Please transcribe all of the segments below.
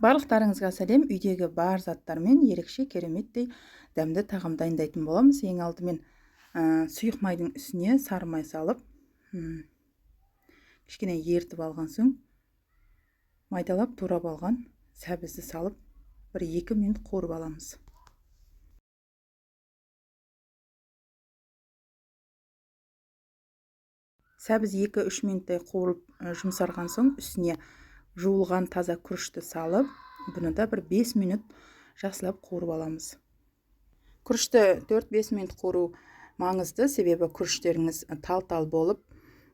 Барлықтарыңызға сәлем. Үйдегі бар заттармен ерекше кереметтей дәмді тағам дайындайтын боламыз. Ең алдымен сұйық майдың үстіне сары май салып, кішкене ертіп алған соң майдалап турап алған сәбізді салып 1-2 минут қуырып аламыз. Сәбіз 2-3 минуттай қуырып жұмсарған соң үстіне жуылған таза күрішті салып, бұны да 5 минут жақсылап қуырып аламыз. Күрішті 4-5 минут қуыру маңызды, себебі күріштеріңіз тал-тал болып,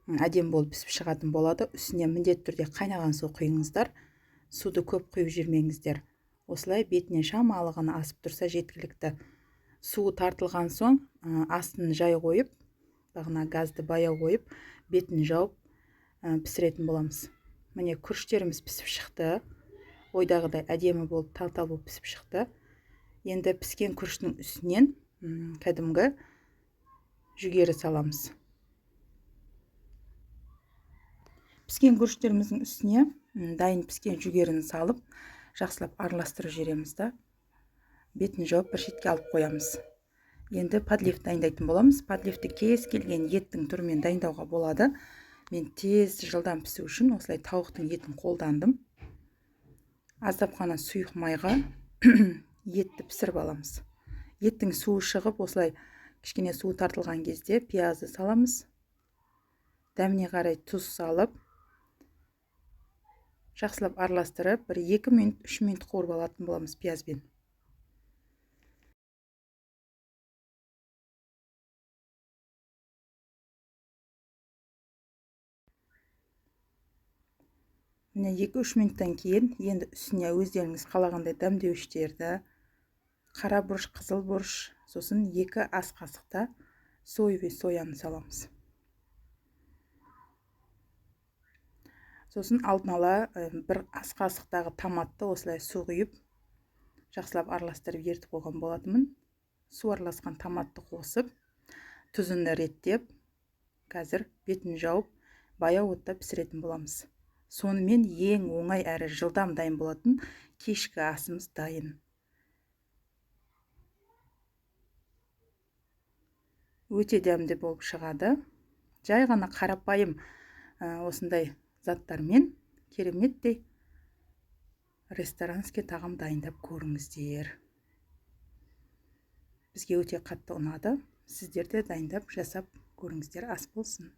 әдем болып пісіп шығатын болады. Үстіне міндетті түрде қайнаған су құйыңыздар. Суды көп құйып жүрмеңіздер. Осылай бетінен шамалы ғана асып тұрса жеткілікті. Суы тартылған соң астын жай қойып, бағана газды баяу қойып, бетін жауып пісіретін боламыз. Міне күріштеріміз пісіп шықты. Ойдағыдай әдемі болып, тал-тал болып пісіп шықты. Енді піскен күріштің үстінен кәдімгі жүгері саламыз. Піскен күріштеріміздің үстіне дайын піскен жүгеріні салып, жақсылап араластырып жібереміз да, бетін жауып бір шетке алып қоямыз. Енді подлив дайындайтын боламыз. Подливті кез келген еттің түрімен дайындауға болады. Мен тез жылдам пісу үшін осылай тауықтың етін қолдандым. Аздап қана сұйық майға етті пісіріп аламыз. Еттің суы шығып, осылай кішкене суы тартылған кезде пиязды саламыз. Дәміне қарай тұз салып, жақсылап араластырып, 1-2 минут, 3 минут қуырып алатын боламыз пиязбен. Міне 2-3 минуттан кейін енді үстіне өздеріңіз қалағандай дәмдеуіштерді, қара бұрыш, қызыл бұрыш, сосын 2 ас қасықта соевый сояны саламыз. Сосын алдын ала 1 ас қасықтағы томатты осылай су құйып, жақсылап араластырып ертіп қойған болатынмын. Су араласқан томатты қосып, тұзын реттеп, қазір бетін жауып, баяу отта пісіретін боламыз. Сонымен ең оңай әрі жылдам дайын болатын кешкі асымыз дайын. Өте дәмді болып шығады. Жай ғана қарапайым осындай заттармен кереметтей ресторанский тағам дайындап көріңіздер. Бізге өте қатты ұнады. Сіздер де дайындап жасап көріңіздер, ас болсын.